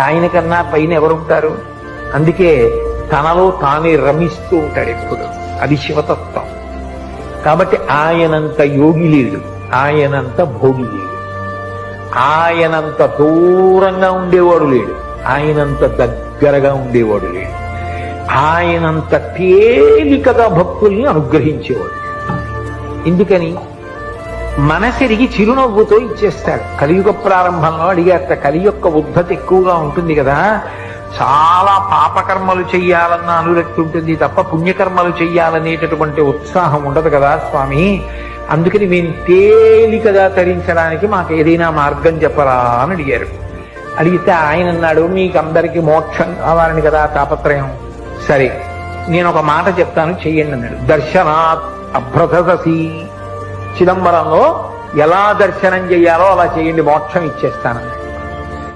ఆయన కన్నా పైన ఎవరుంటారు? అందుకే తనలో తానే రమిస్తూ ఉంటాడు ఎప్పుడు. అది శివతత్వం. కాబట్టి ఆయనంత యోగి లేడు, ఆయనంత భోగి లేడు, ఆయనంత దూరంగా ఉండేవాడు లేడు, ఆయనంత దగ్గరగా ఉండేవాడు లేడు, ఆయనంత తేలికగా భక్తుల్ని అనుగ్రహించేవాడు. ఎందుకని? మనసెరిగి చిరునవ్వుతో ఇచ్చేస్తాడు. కలియుగ ప్రారంభంలో అడిగారట, కలి యొక్క ఉద్ధతి ఎక్కువగా ఉంటుంది కదా, చాలా పాపకర్మలు చెయ్యాలన్న అనురక్తి ఉంటుంది తప్ప పుణ్యకర్మలు చెయ్యాలనేటటువంటి ఉత్సాహం ఉండదు కదా స్వామి, అందుకని మేము తేలికగా తరించడానికి మాకు ఏదైనా మార్గం చెప్పరా అని అడిగారు. అడిగితే ఆయన అన్నాడు, మీకందరికీ మోక్షం కావాలని కదా తాపత్రయం, సరే నేను ఒక మాట చెప్తాను చెయ్యండి అన్నాడు. దర్శనాత్ అభ్రదసి, చిదంబరంలో ఎలా దర్శనం చెయ్యాలో అలా చేయండి, మోక్షం ఇచ్చేస్తానన్నాడు.